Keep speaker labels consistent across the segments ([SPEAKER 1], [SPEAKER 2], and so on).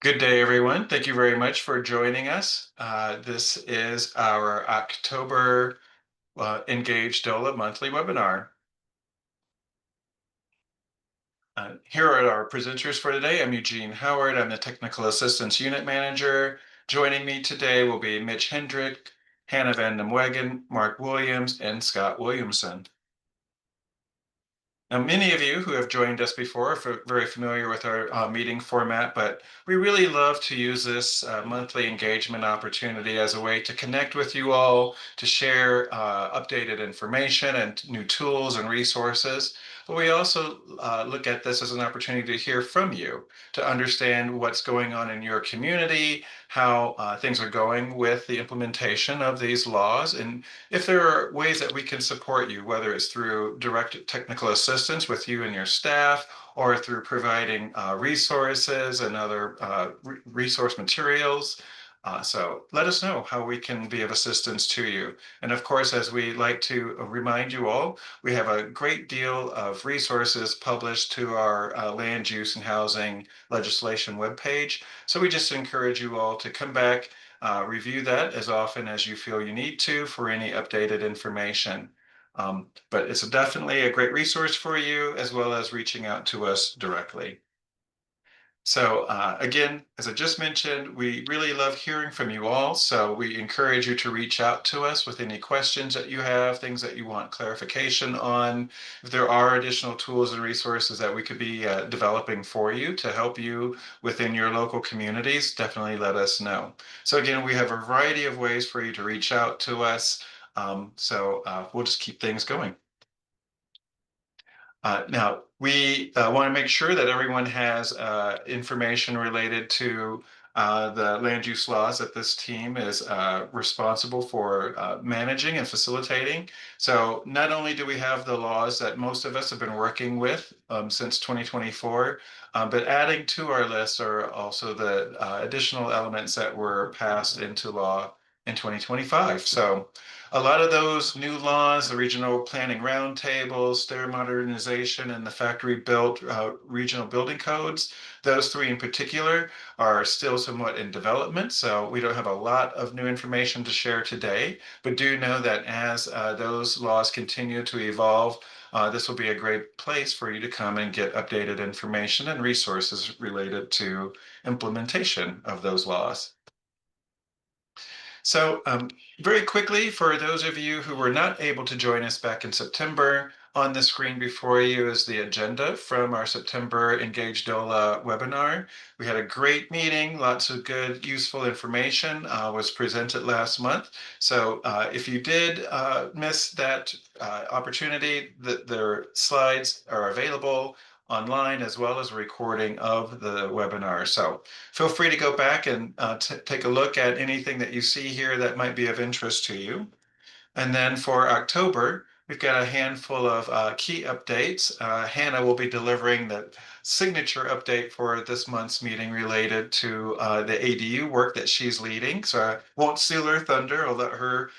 [SPEAKER 1] Good day, everyone. Thank you very much for joining us. This is our October Engage DOLA monthly webinar. Here are our presenters for today. I'm Eugene Howard. I'm the Technical Assistance Unit Manager. Joining me today will be Mitch Hendrick, Hannah Van den Wegen, Mark Williams, and Scott Williamson. Now, many of you who have joined us before are very familiar with our meeting format, but we really love to use this monthly engagement opportunity as a way to connect with you all, to share updated information and new tools and resources. But we also look at this as an opportunity to hear from you, to understand what's going on in your community, how things are going with the implementation of these laws, and if there are ways that we can support you, whether it's through direct technical assistance with you and your staff, or through providing resources and other resource materials. So let us know how we can be of assistance to you. And of course, as we like to remind you all, we have a great deal of resources published to our land use and housing legislation webpage. So we just encourage you all to come back, review that as often as you feel you need to for any updated information. But it's definitely a great resource for you, as well as reaching out to us directly. So again, as I just mentioned, we really love hearing from you all. So we encourage you to reach out to us with any questions that you have, things that you want clarification on. If there are additional tools and resources that we could be developing for you to help you within your local communities, definitely let us know. So again, we have a variety of ways for you to reach out to us. We'll just keep things going. Now, we want to make sure that everyone has information related to the land use laws that this team is responsible for managing and facilitating. So not only do we have the laws that most of us have been working with since 2024, but adding to our list are also the additional elements that were passed into law in 2025. So a lot of those new laws, the regional planning roundtables, stair modernization, and the factory built regional building codes, those three in particular are still somewhat in development. So we don't have a lot of new information to share today, but do know that as those laws continue to evolve, this will be a great place for you to come and get updated information and resources related to implementation of those laws. So very quickly, for those of you who were not able to join us back in September, on the screen before you is the agenda from our September Engage DOLA webinar. We had a great meeting, lots of good, useful information was presented last month. So if you did miss that opportunity, their slides are available online as well as a recording of the webinar. So feel free to go back and take a look at anything that you see here that might be of interest to you. And then for October, we've got a handful of key updates. Hannah will be delivering the signature update for this month's meeting related to the ADU work that she's leading. So I won't steal her thunder. I'll let her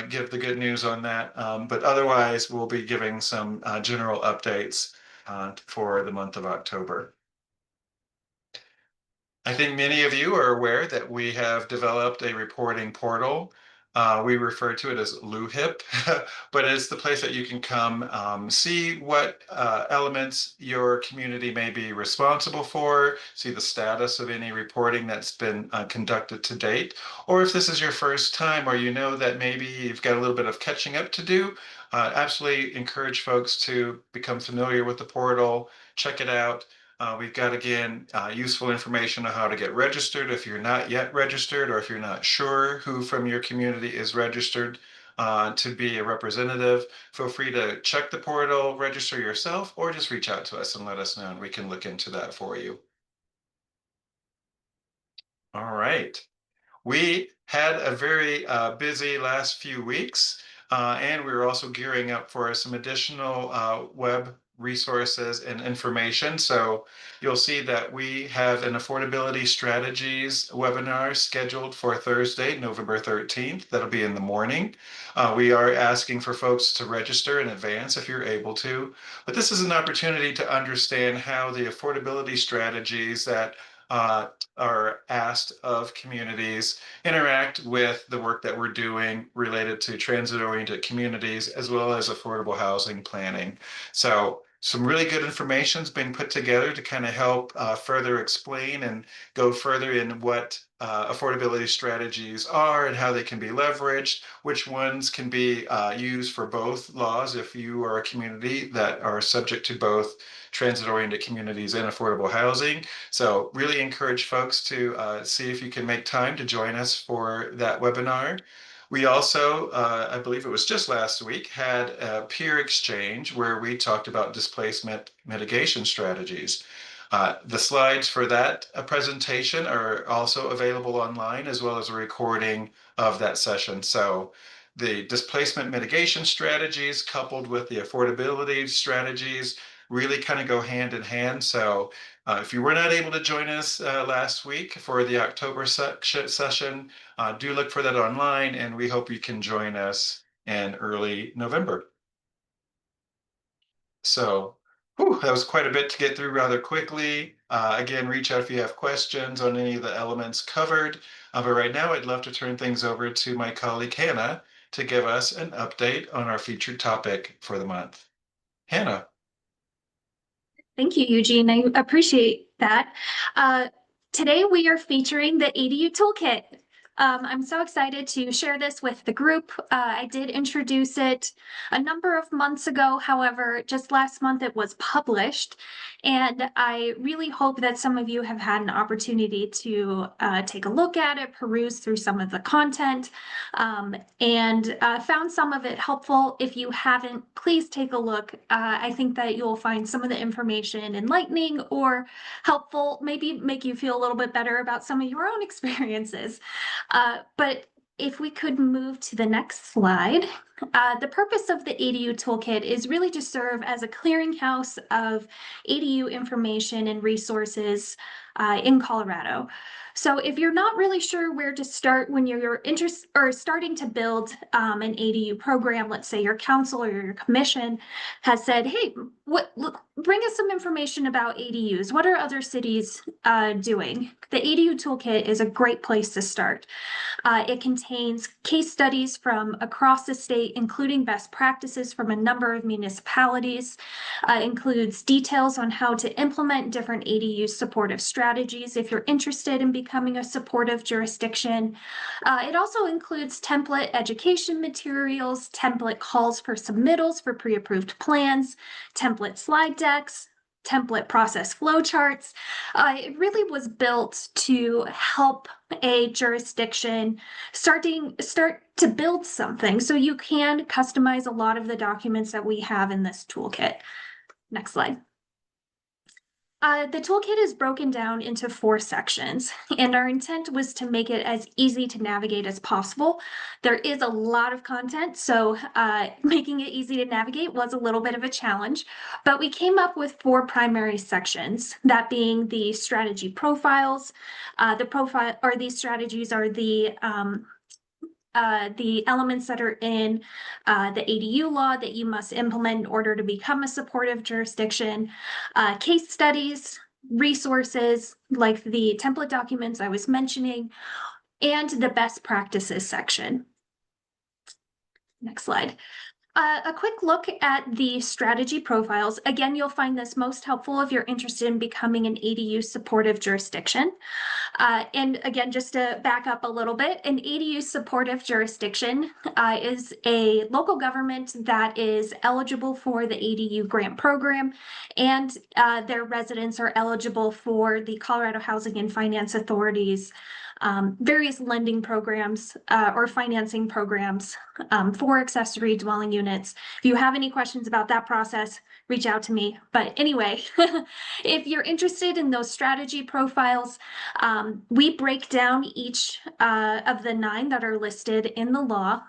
[SPEAKER 1] give the good news on that. But otherwise, we'll be giving some general updates for the month of October. I think many of you are aware that we have developed a reporting portal. We refer to it as LUHIP, but it's the place that you can come see what elements your community may be responsible for, see the status of any reporting that's been conducted to date, or if this is your first time or you know that maybe you've got a little bit of catching up to do, absolutely encourage folks to become familiar with the portal, check it out. We've got, again, useful information on how to get registered if you're not yet registered or if you're not sure who from your community is registered to be a representative. Feel free to check the portal, register yourself, or just reach out to us and let us know, and we can look into that for you. All right. We had a very busy last few weeks, and we were also gearing up for some additional web resources and information. So you'll see that we have an affordability strategies webinar scheduled for Thursday, November 13th. That'll be in the morning. We are asking for folks to register in advance if you're able to, but this is an opportunity to understand how the affordability strategies that are asked of communities interact with the work that we're doing related to transit-oriented communities as well as affordable housing planning. So some really good information has been put together to kind of help further explain and go further in what affordability strategies are and how they can be leveraged, which ones can be used for both laws if you are a community that are subject to both transit-oriented communities and affordable housing. So really encourage folks to see if you can make time to join us for that webinar. We also, I believe it was just last week, had a peer exchange where we talked about displacement mitigation strategies. The slides for that presentation are also available online, as well as a recording of that session. So the displacement mitigation strategies coupled with the affordability strategies really kind of go hand in hand. So if you were not able to join us last week for the October session, do look for that online, and we hope you can join us in early November. So that was quite a bit to get through rather quickly. Again, reach out if you have questions on any of the elements covered. But right now, I'd love to turn things over to my colleague Hannah to give us an update on our featured topic for the month. Hannah.
[SPEAKER 2] Thank you, Eugene. I appreciate that. Today we are featuring the ADU Toolkit. I'm so excited to share this with the group. I did introduce it a number of months ago. However, just last month it was published, and I really hope that some of you have had an opportunity to take a look at it, peruse through some of the content, and found some of it helpful. If you haven't, please take a look. I think that you'll find some of the information enlightening or helpful, maybe make you feel a little bit better about some of your own experiences. But if we could move to the next slide, the purpose of the ADU Toolkit is really to serve as a clearinghouse of ADU information and resources in Colorado. So if you're not really sure where to start when you're interested or starting to build an ADU program, let's say your council or your commission has said, hey, bring us some information about ADUs. What are other cities doing? The ADU Toolkit is a great place to start. It contains case studies from across the state, including best practices from a number of municipalities, includes details on how to implement different ADU supportive strategies if you're interested in becoming a supportive jurisdiction. It also includes template education materials, template calls for submittals for pre-approved plans, template slide decks, template process flowcharts. It really was built to help a jurisdiction start to build something, so you can customize a lot of the documents that we have in this toolkit. Next slide. The toolkit is broken down into 4 sections, and our intent was to make it as easy to navigate as possible. There is a lot of content, so making it easy to navigate was a little bit of a challenge, but we came up with 4 primary sections, that being the strategy profiles. These strategies are the elements that are in the ADU law that you must implement in order to become a supportive jurisdiction, case studies, resources like the template documents I was mentioning, and the best practices section. Next slide. A quick look at the strategy profiles. Again, you'll find this most helpful if you're interested in becoming an ADU supportive jurisdiction. And again, just to back up a little bit, an ADU supportive jurisdiction is a local government that is eligible for the ADU grant program, and their residents are eligible for the Colorado Housing and Finance Authority's various lending programs or financing programs for accessory dwelling units. If you have any questions about that process, reach out to me. But anyway, if you're interested in those strategy profiles, we break down each of the 9 that are listed in the law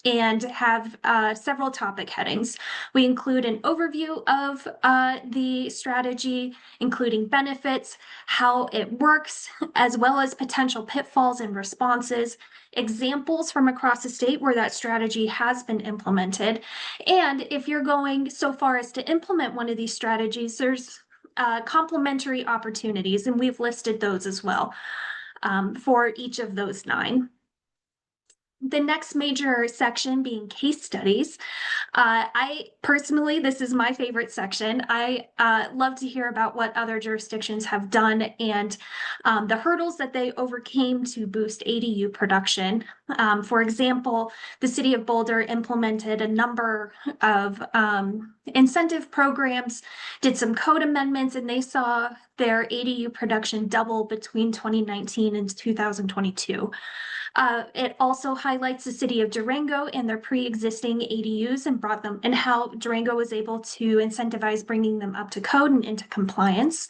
[SPEAKER 2] and have several topic headings. We include an overview of the strategy, including benefits, how it works, as well as potential pitfalls and responses, examples from across the state where that strategy has been implemented. And if you're going so far as to implement one of these strategies, there's complementary opportunities, and we've listed those as well for each of those 9. The next major section being case studies. I personally, this is my favorite section. I love to hear about what other jurisdictions have done and the hurdles that they overcame to boost ADU production. For example, the city of Boulder implemented a number of incentive programs, did some code amendments, and they saw their ADU production double between 2019 and 2022. It also highlights the city of Durango and their pre-existing ADUs and brought them and how Durango was able to incentivize bringing them up to code and into compliance.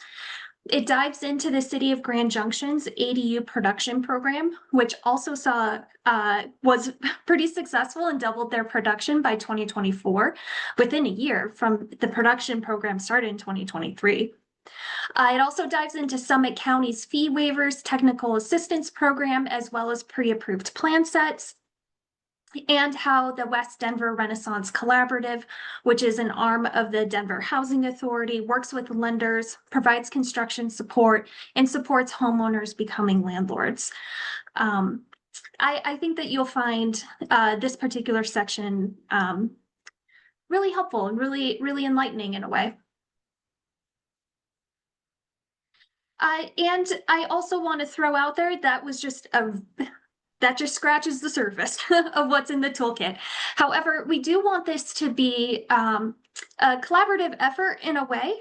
[SPEAKER 2] It dives into the city of Grand Junction's ADU production program, which also was pretty successful and doubled their production by 2024 within a year from the production program started in 2023. It also dives into Summit County's fee waivers, technical assistance program, as well as pre-approved plan sets, and how the West Denver Renaissance Collaborative, which is an arm of the Denver Housing Authority, works with lenders, provides construction support, and supports homeowners becoming landlords. I think that you'll find this particular section really helpful and really enlightening in a way. And I also want to throw out there that just scratches the surface of what's in the toolkit. However, we do want this to be a collaborative effort in a way.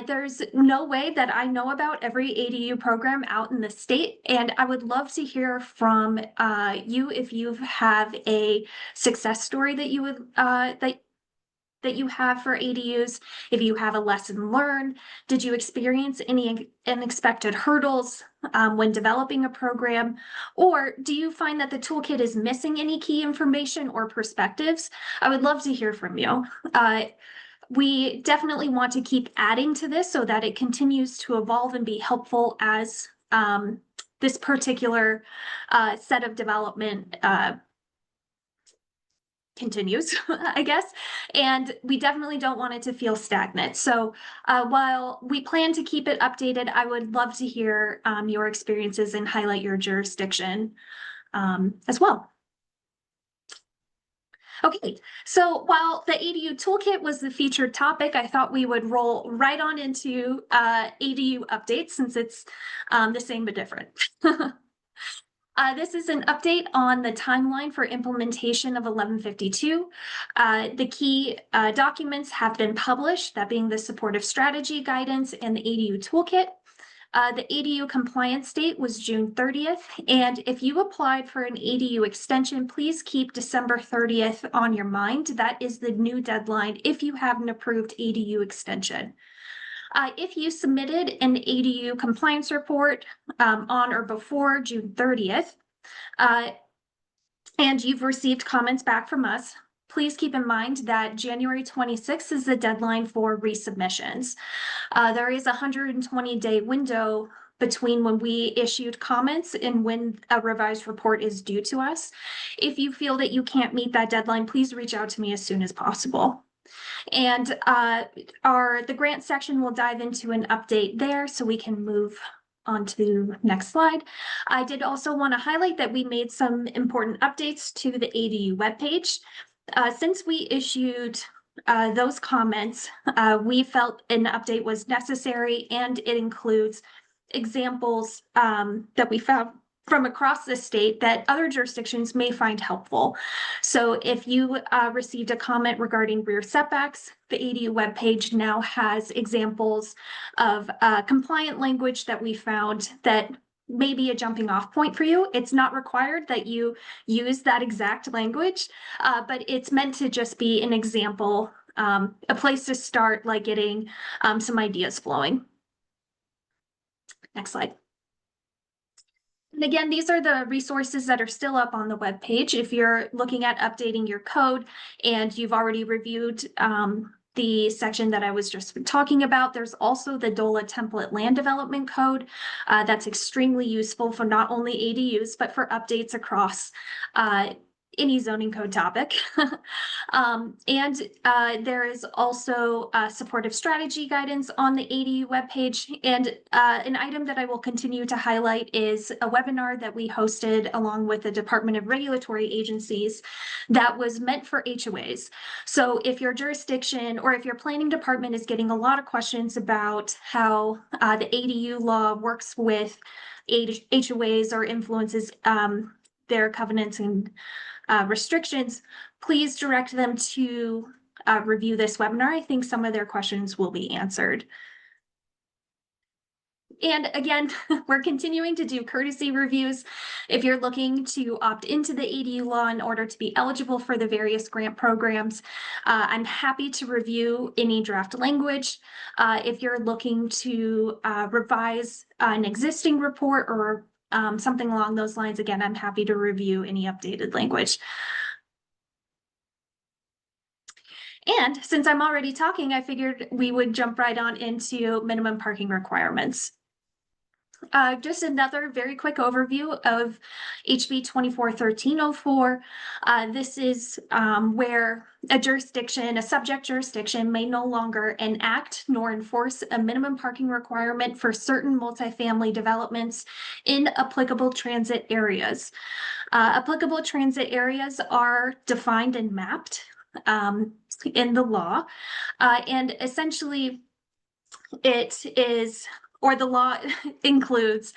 [SPEAKER 2] There's no way that I know about every ADU program out in the state, and I would love to hear from you if you have a success story that you would that you have for ADUs, if you have a lesson learned, did you experience any unexpected hurdles when developing a program, or do you find that the toolkit is missing any key information or perspectives? I would love to hear from you. We definitely want to keep adding to this so that it continues to evolve and be helpful as this particular set of development continues, I guess, and we definitely don't want it to feel stagnant. So while we plan to keep it updated, I would love to hear your experiences and highlight your jurisdiction as well. Okay, so while the ADU toolkit was the featured topic, I thought we would roll right on into ADU updates since it's the same but different. This is an update on the timeline for implementation of 1152. The key documents have been published, that being the supportive strategy guidance and the ADU toolkit. The ADU compliance date was June 30th, and if you applied for an ADU extension, please keep December 30th on your mind. That is the new deadline if you have an approved ADU extension. If you submitted an ADU compliance report on or before June 30th, and you've received comments back from us, please keep in mind that January 26th is the deadline for resubmissions. There is a 120-day window between when we issued comments and when a revised report is due to us. If you feel that you can't meet that deadline, please reach out to me as soon as possible. And the grant section will dive into an update there so we can move on to the next slide. I did also want to highlight that we made some important updates to the ADU webpage. Since we issued those comments, we felt an update was necessary, and it includes examples that we found from across the state that other jurisdictions may find helpful. So if you received a comment regarding rear setbacks, the ADU webpage now has examples of compliant language that we found that may be a jumping off point for you. It's not required that you use that exact language, but it's meant to just be an example, a place to start, like getting some ideas flowing. Next slide. And again, these are the resources that are still up on the webpage. If you're looking at updating your code and you've already reviewed the section that I was just talking about, there's also the DOLA template land development code that's extremely useful for not only ADUs, but for updates across any zoning code topic. And there is also supportive strategy guidance on the ADU webpage. And an item that I will continue to highlight is a webinar that we hosted along with the Department of Regulatory Agencies that was meant for HOAs. So if your jurisdiction or if your planning department is getting a lot of questions about how the ADU law works with HOAs or influences their covenants and restrictions, please direct them to review this webinar. I think some of their questions will be answered. And again, we're continuing to do courtesy reviews. If you're looking to opt into the ADU law in order to be eligible for the various grant programs, I'm happy to review any draft language. If you're looking to revise an existing report or something along those lines, again, I'm happy to review any updated language. And since I'm already talking, I figured we would jump right on into minimum parking requirements. Just another very quick overview of HB 241304. This is where a jurisdiction, a subject jurisdiction, may no longer enact nor enforce a minimum parking requirement for certain multifamily developments in applicable transit areas. Applicable transit areas are defined and mapped in the law, and essentially it is, or the law includes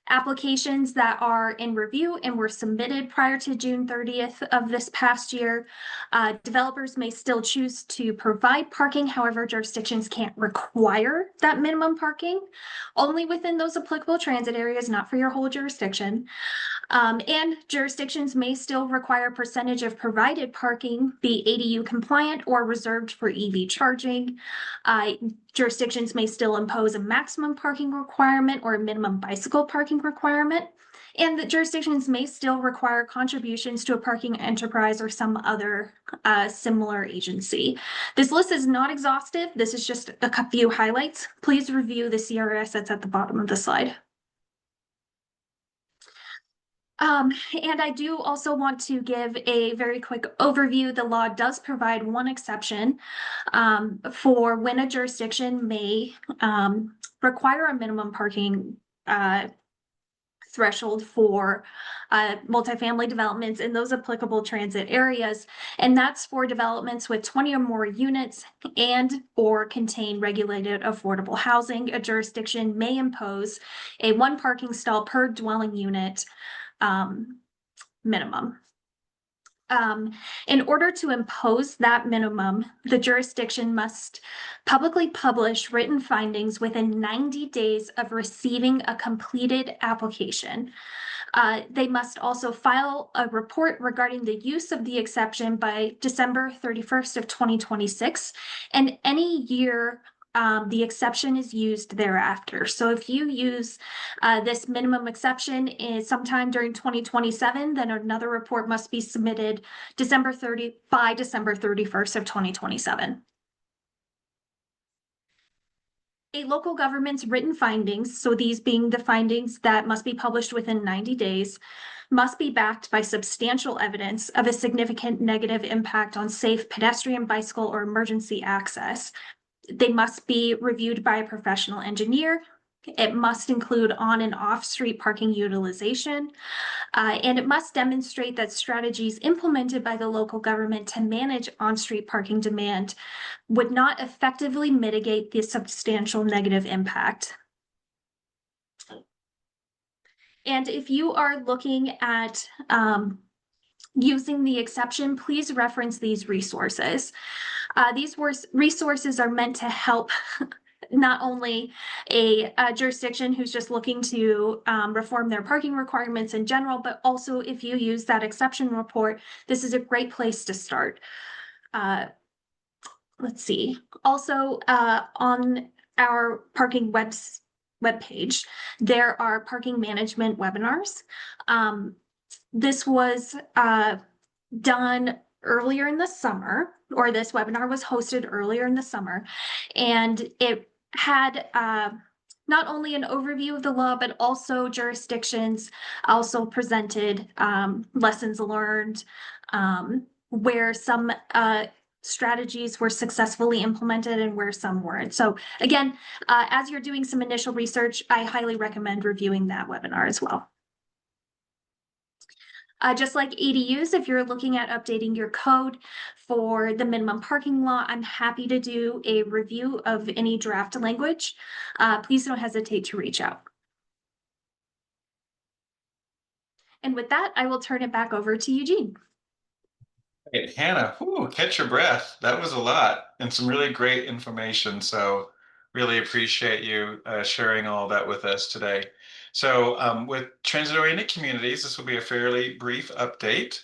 [SPEAKER 2] applications that are in review and were submitted prior to June 30th of this past year. Developers may still choose to provide parking. However, jurisdictions can't require that minimum parking, only within those applicable transit areas, not for your whole jurisdiction. And jurisdictions may still require percentage of provided parking be ADU compliant or reserved for EV charging. Jurisdictions may still impose a maximum parking requirement or a minimum bicycle parking requirement. And the jurisdictions may still require contributions to a parking enterprise or some other similar agency. This list is not exhaustive. This is just a few highlights. Please review the CRS that's at the bottom of the slide. And I do also want to give a very quick overview. The law does provide one exception for when a jurisdiction may require a minimum parking threshold for multifamily developments in those applicable transit areas. And that's for developments with 20 or more units and or contain regulated affordable housing. A jurisdiction may impose a one parking stall per dwelling unit minimum. In order to impose that minimum, the jurisdiction must publicly publish written findings within 90 days of receiving a completed application. They must also file a report regarding the use of the exception by December 31st of 2026, and any year the exception is used thereafter. So if you use this minimum exception sometime during 2027, then another report must be submitted by December 31st of 2027. A local government's written findings, so these being the findings that must be published within 90 days, must be backed by substantial evidence of a significant negative impact on safe pedestrian, bicycle, or emergency access. They must be reviewed by a professional engineer. It must include on and off street parking utilization, and it must demonstrate that strategies implemented by the local government to manage on-street parking demand would not effectively mitigate the substantial negative impact. And if you are looking at using the exception, please reference these resources. These resources are meant to help not only a jurisdiction who's just looking to reform their parking requirements in general, but also if you use that exception report, this is a great place to start. Let's see. Also, on our parking webpage, there are parking management webinars. This was done earlier in the summer, or this webinar was hosted earlier in the summer, and it had not only an overview of the law, but also jurisdictions, also presented lessons learned, where some strategies were successfully implemented and where some weren't. So again, as you're doing some initial research, I highly recommend reviewing that webinar as well. Just like ADUs, if you're looking at updating your code for the minimum parking law, I'm happy to do a review of any draft language. Please don't hesitate to reach out. And with that, I will turn it back over to Eugene.
[SPEAKER 1] Hey, Hannah, whew, catch your breath. That was a lot and some really great information. So really appreciate you sharing all that with us today. So with transit-oriented communities, this will be a fairly brief update.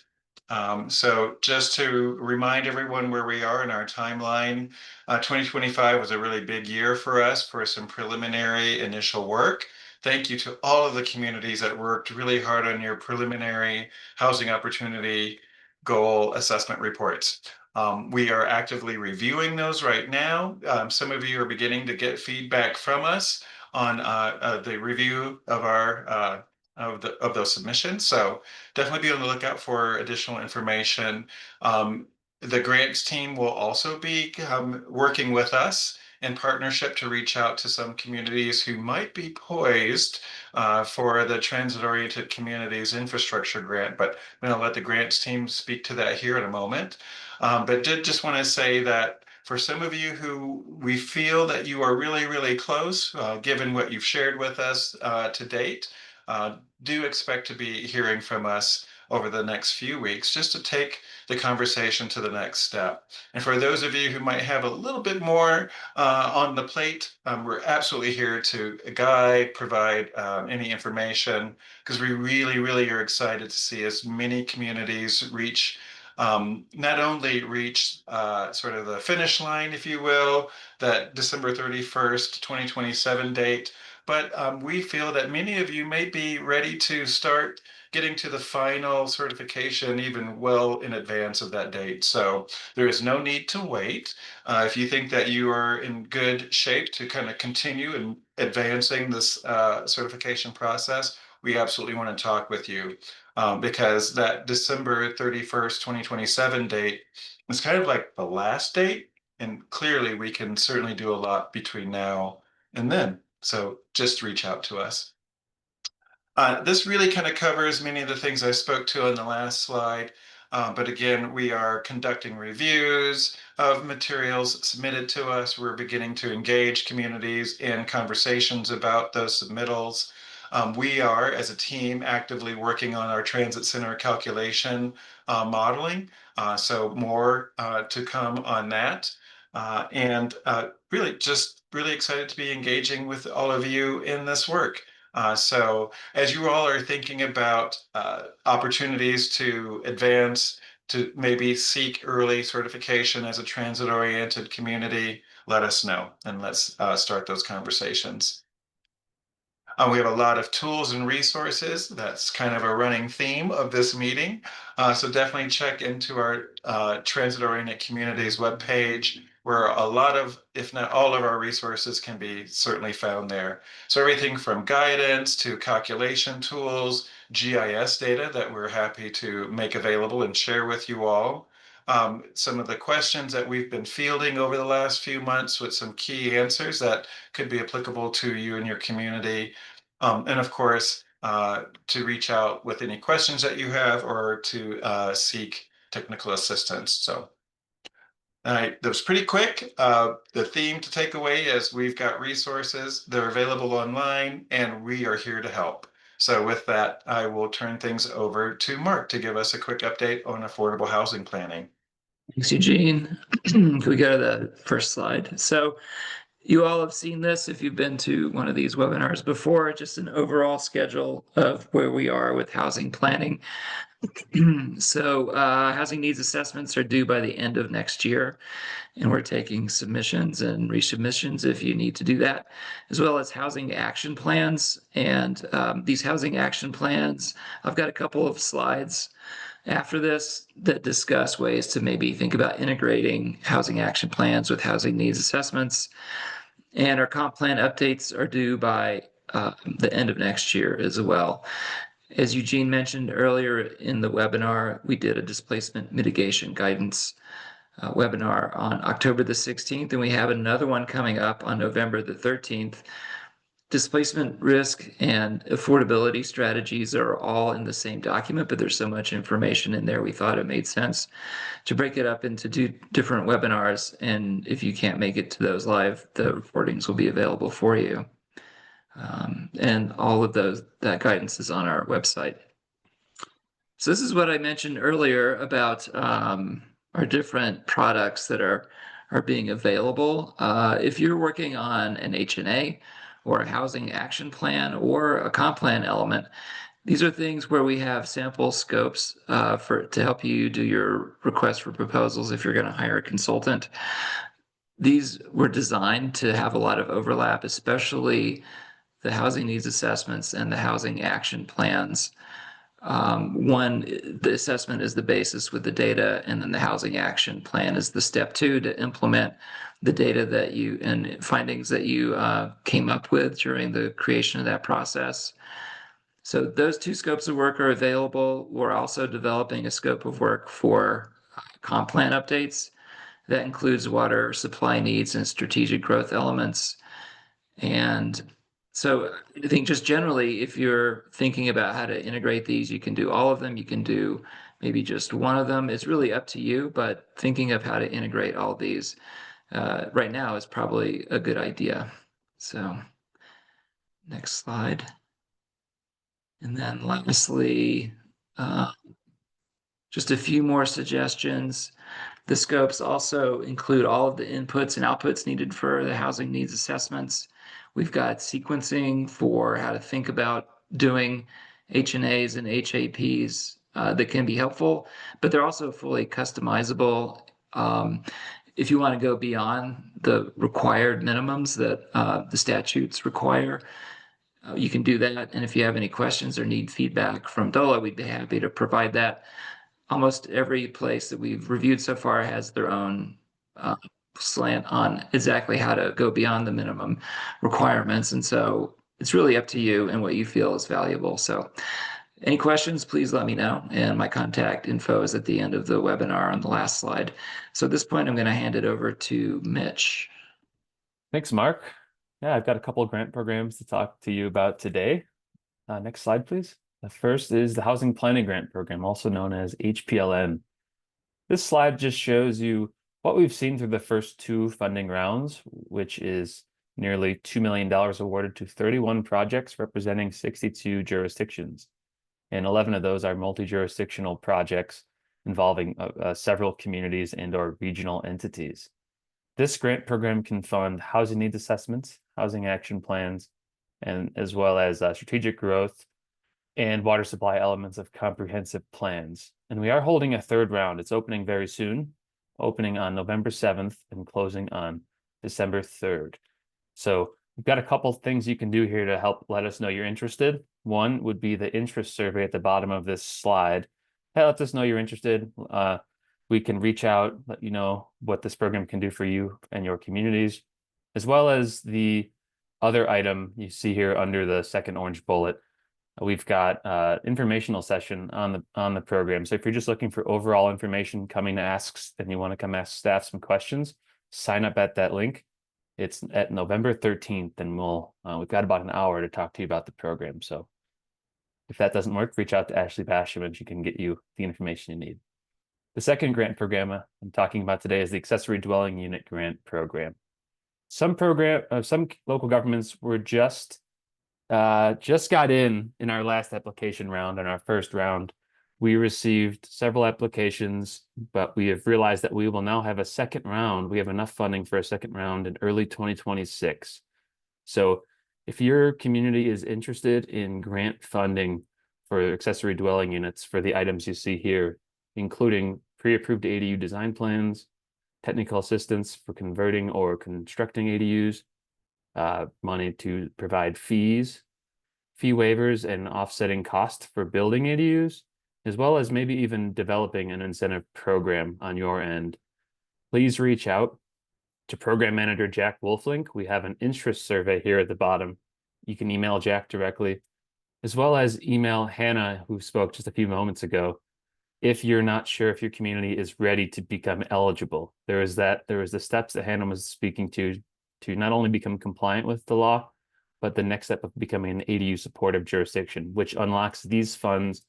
[SPEAKER 1] So just to remind everyone where we are in our timeline, 2025 was a really big year for us for some preliminary initial work. Thank you to all of the communities that worked really hard on your preliminary housing opportunity goal assessment reports. We are actively reviewing those right now. Some of you are beginning to get feedback from us on the review of our of those submissions. So definitely be on the lookout for additional information. The grants team will also be working with us in partnership to reach out to some communities who might be poised for the transit-oriented communities infrastructure grant, but I'm going to let the grants team speak to that here in a moment. But did just want to say that for some of you who we feel that you are really, really close, given what you've shared with us to date, do expect to be hearing from us over the next few weeks just to take the conversation to the next step. And for those of you who might have a little bit more on the plate, we're absolutely here to guide, provide any information, because we really, really are excited to see as many communities reach not only reach sort of the finish line, if you will, that December 31st, 2027 date, but we feel that many of you may be ready to start getting to the final certification even well in advance of that date. So there is no need to wait. If you think that you are in good shape to kind of continue in advancing this certification process, we absolutely want to talk with you because that December 31st, 2027 date is kind of like the last date. And clearly we can certainly do a lot between now and then. So just reach out to us. This really kind of covers many of the things I spoke to on the last slide. But again, we are conducting reviews of materials submitted to us. We're beginning to engage communities in conversations about those submittals. We are, as a team, actively working on our transit center calculation modeling. So more to come on that. And really just really excited to be engaging with all of you in this work. So as you all are thinking about opportunities to advance, to maybe seek early certification as a transit-oriented community, let us know and let's start those conversations. We have a lot of tools and resources. That's kind of a running theme of this meeting. So definitely check into our transit-oriented communities webpage, where a lot of, if not all of our resources can be certainly found there. So everything from guidance to calculation tools, GIS data that we're happy to make available and share with you all. Some of the questions that we've been fielding over the last few months with some key answers that could be applicable to you and your community. And of course, to reach out with any questions that you have or to seek technical assistance. So all right, that was pretty quick. The theme to take away is we've got resources, they're available online, and we are here to help. So with that, I will turn things over to Mark to give us a quick update on affordable housing planning.
[SPEAKER 3] Thanks, Eugene. Can we go to the first slide? So you all have seen this if you've been to one of these webinars before, just an overall schedule of where we are with housing planning. So housing needs assessments are due by the end of next year, and we're taking submissions and resubmissions if you need to do that, as well as housing action plans. And these housing action plans, I've got a couple of slides after this that discuss ways to maybe think about integrating housing action plans with housing needs assessments. And our comp plan updates are due by the end of next year as well. As Eugene mentioned earlier in the webinar, we did a displacement mitigation guidance webinar on October the 16th, and we have another one coming up on November the 13th. Displacement risk and affordability strategies are all in the same document, but there's so much information in there, we thought it made sense to break it up into two different webinars. And if you can't make it to those live, the recordings will be available for you. And all of that guidance is on our website. So this is what I mentioned earlier about our different products that are being available. If you're working on an HNA or a housing action plan or a comp plan element, these are things where we have sample scopes to help you do your request for proposals if you're going to hire a consultant. These were designed to have a lot of overlap, especially the housing needs assessments and the housing action plans. The assessment is the basis with the data, and then the housing action plan is the step 2 to implement the data that you and findings that you came up with during the creation of that process. So those 2 scopes of work are available. We're also developing a scope of work for comp plan updates. That includes water supply needs and strategic growth elements. And so I think just generally, if you're thinking about how to integrate these, you can do all of them. You can do maybe just one of them. It's really up to you, but thinking of how to integrate all these right now is probably a good idea. So next slide. And then lastly, just a few more suggestions. The scopes also include all of the inputs and outputs needed for the housing needs assessments. We've got sequencing for how to think about doing HNAs and HAPs that can be helpful, but they're also fully customizable. If you want to go beyond the required minimums that the statutes require, you can do that. And if you have any questions or need feedback from DOLA, we'd be happy to provide that. Almost every place that we've reviewed so far has their own slant on exactly how to go beyond the minimum requirements. And so it's really up to you and what you feel is valuable. So any questions, please let me know. And my contact info is at the end of the webinar on the last slide. So at this point, I'm going to hand it over to Mitch.
[SPEAKER 4] Thanks, Mark. Yeah, I've got a couple of grant programs to talk to you about today. Next slide, please. The first is the Housing Planning Grant Program, also known as HPLN. This slide just shows you what we've seen through the first 2 funding rounds, which is nearly $2 million awarded to 31 projects representing 62 jurisdictions. And 11 of those are multi-jurisdictional projects involving several communities and/or regional entities. This grant program can fund housing needs assessments, housing action plans, and as well as strategic growth and water supply elements of comprehensive plans. And we are holding a 3rd round. It's opening very soon, opening on November 7th and closing on December 3rd. So we've got a couple things you can do here to help let us know you're interested. One would be the interest survey at the bottom of this slide. That lets us know you're interested. We can reach out, let you know what this program can do for you and your communities, as well as the other item you see here under the second orange bullet. We've got informational session on the program. So if you're just looking for overall information, coming to asks, and you want to come ask staff some questions, sign up at that link. It's at November 13th, and we've got about an hour to talk to you about the program. So if that doesn't work, reach out to Ashley Basham and she can get you the information you need. The second grant program I'm talking about today is the Accessory Dwelling Unit Grant Program. Some local governments were just got in our last application round. In our first round, we received several applications, but we have realized that we will now have a second round. We have enough funding for a second round in early 2026. So if your community is interested in grant funding for accessory dwelling units for the items you see here, including pre-approved ADU design plans, technical assistance for converting or constructing ADUs, money to provide fee waivers and offsetting cost for building ADUs, as well as maybe even developing an incentive program on your end, please reach out. To Program Manager Jack Wolflink, we have an interest survey here at the bottom. You can email Jack directly, as well as email Hannah, who spoke just a few moments ago, if you're not sure if your community is ready to become eligible. There was the steps that Hannah was speaking to not only become compliant with the law, but the next step of becoming an ADU supportive jurisdiction, which unlocks these funds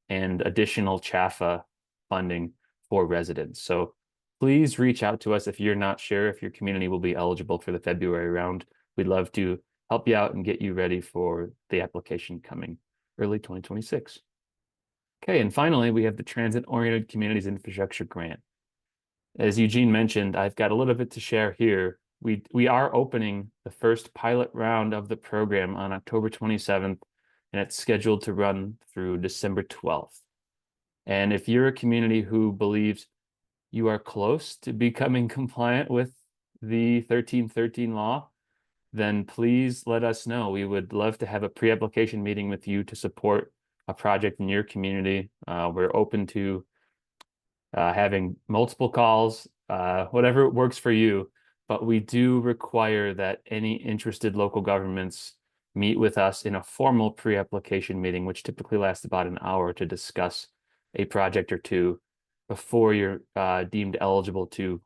[SPEAKER 4] and additional CHAFA funding for residents. So please reach out to us if you're not sure if your community will be eligible for the February round. We'd love to help you out and get you ready for the application coming early 2026. Okay, and finally, we have the Transit-Oriented Communities Infrastructure Grant. As Eugene mentioned, I've got a little bit to share here. We are opening the first pilot round of the program on October 27th, and it's scheduled to run through December 12th. And if you're a community who believes you are close to becoming compliant with the 1313 law, then please let us know. We would love to have a pre-application meeting with you to support a project in your community. We're open to having multiple calls, whatever works for you, but we do require that any interested local governments meet with us in a formal pre-application meeting, which typically lasts about an hour, to discuss a project or two before you're deemed eligible to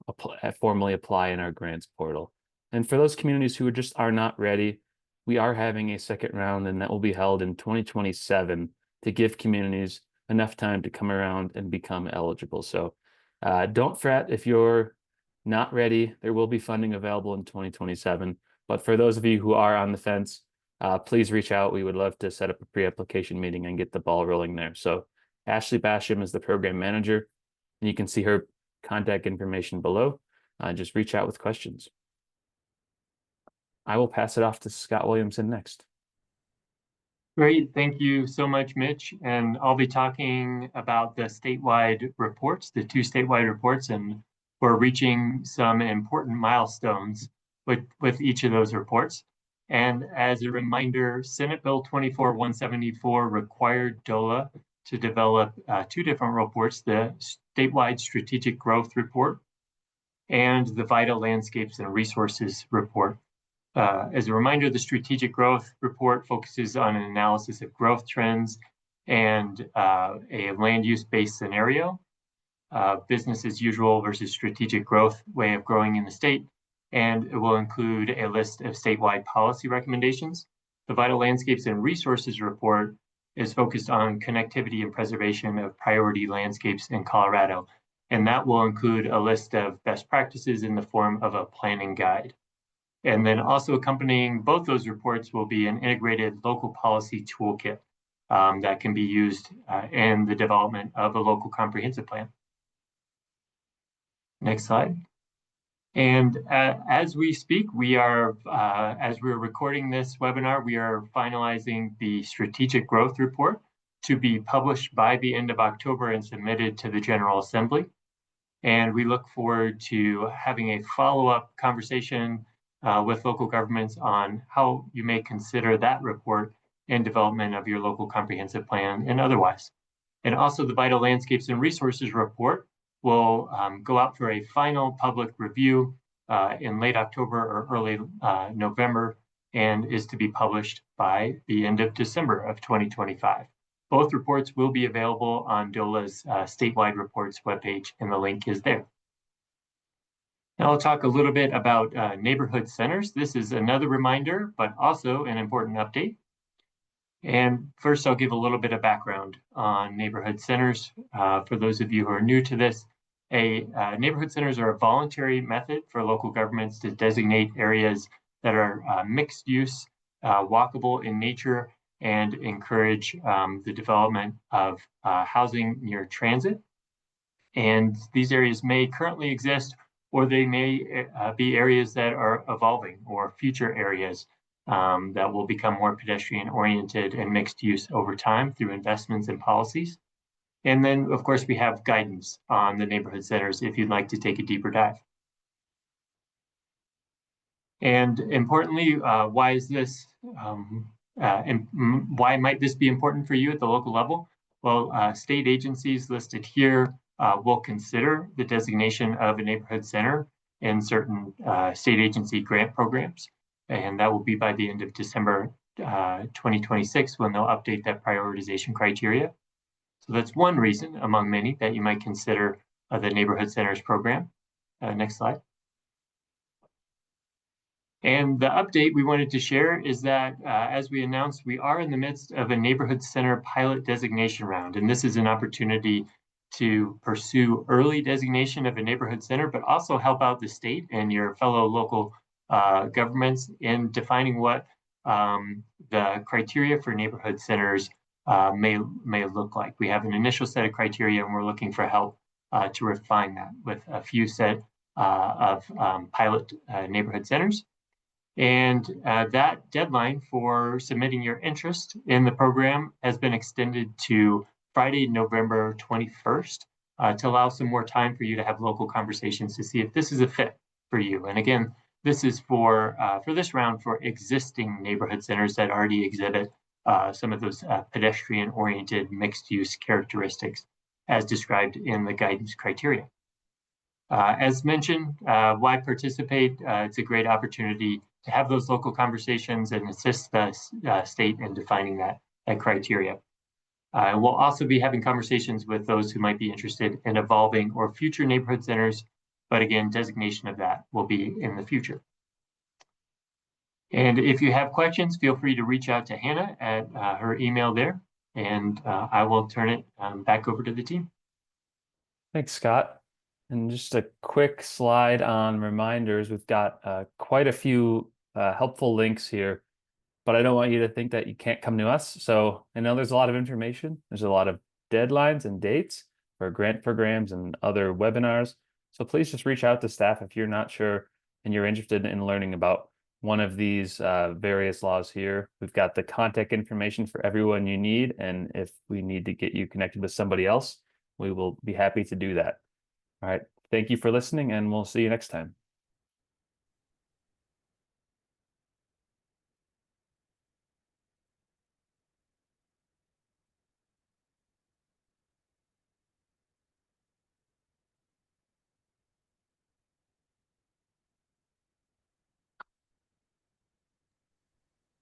[SPEAKER 4] formally apply in our grants portal. And for those communities who just are not ready, we are having a second round, and that will be held in 2027 to give communities enough time to come around and become eligible. So don't fret if you're not ready. There will be funding available in 2027. But for those of you who are on the fence, please reach out. We would love to set up a pre-application meeting and get the ball rolling there. So Ashley Basham is the program manager, and you can see her contact information below. Just reach out with questions. I will pass it off to Scott Williamson next.
[SPEAKER 5] Great, thank you so much, Mitch. And I'll be talking about the statewide reports, the 2 statewide reports, and we're reaching some important milestones with each of those reports. And as a reminder, Senate Bill 24-174 required DOLA to develop 2 different reports, the statewide strategic growth report and the vital landscapes and resources report. As a reminder, the strategic growth report focuses on an analysis of growth trends and a land use based scenario, business as usual versus strategic growth way of growing in the state. And it will include a list of statewide policy recommendations. The vital landscapes and resources report is focused on connectivity and preservation of priority landscapes in Colorado. And that will include a list of best practices in the form of a planning guide. And then also accompanying both those reports will be an integrated local policy toolkit that can be used in the development of a local comprehensive plan. Next slide. And as we speak, we are, as we're recording this webinar, we are finalizing the strategic growth report to be published by the end of October and submitted to the General Assembly. And we look forward to having a follow-up conversation with local governments on how you may consider that report in development of your local comprehensive plan and otherwise. And also the Vital Landscapes and Resources report will go out for a final public review in late October or early November, and is to be published by the end of December of 2025. Both reports will be available on DOLA's statewide reports webpage, and the link is there. Now I'll talk a little bit about neighborhood centers. This is another reminder, but also an important update. And first, I'll give a little bit of background on neighborhood centers. For those of you who are new to this, neighborhood centers are a voluntary method for local governments to designate areas that are mixed use, walkable in nature, and encourage the development of housing near transit. And these areas may currently exist, or they may be areas that are evolving, or future areas that will become more pedestrian oriented and mixed use over time through investments and policies. And then, of course, we have guidance on the neighborhood centers if you'd like to take a deeper dive. And importantly, why is this, and why might this be important for you at the local level? Well, state agencies listed here will consider the designation of a neighborhood center in certain state agency grant programs. And that will be by the end of December 2026 when they'll update that prioritization criteria. So that's one reason among many that you might consider the Neighborhood Centers program. Next slide. And the update we wanted to share is that, as we announced, we are in the midst of a Neighborhood Center pilot designation round. And this is an opportunity to pursue early designation of a neighborhood center, but also help out the state and your fellow local governments in defining what the criteria for neighborhood centers may look like. We have an initial set of criteria, and we're looking for help to refine that with a few set of pilot neighborhood centers. And that deadline for submitting your interest in the program has been extended to Friday, November 21st, to allow some more time for you to have local conversations to see if this is a fit for you. And again, this is for this round for existing neighborhood centers that already exhibit some of those pedestrian-oriented mixed-use characteristics as described in the guidance criteria. As mentioned, why participate? It's a great opportunity to have those local conversations and assist the state in defining that criteria. We'll also be having conversations with those who might be interested in evolving or future neighborhood centers, but again, designation of that will be in the future. And if you have questions, feel free to reach out to Hannah at her email there, and I will turn it back over to the team.
[SPEAKER 4] Thanks, Scott. And just a quick slide on reminders. We've got quite a few helpful links here, but I don't want you to think that you can't come to us. So I know there's a lot of information. There's a lot of deadlines and dates for grant programs and other webinars. So please just reach out to staff if you're not sure and you're interested in learning about one of these various laws here. We've got the contact information for everyone you need. And if we need to get you connected with somebody else, we will be happy to do that. All right. Thank you for listening, and we'll see you next time.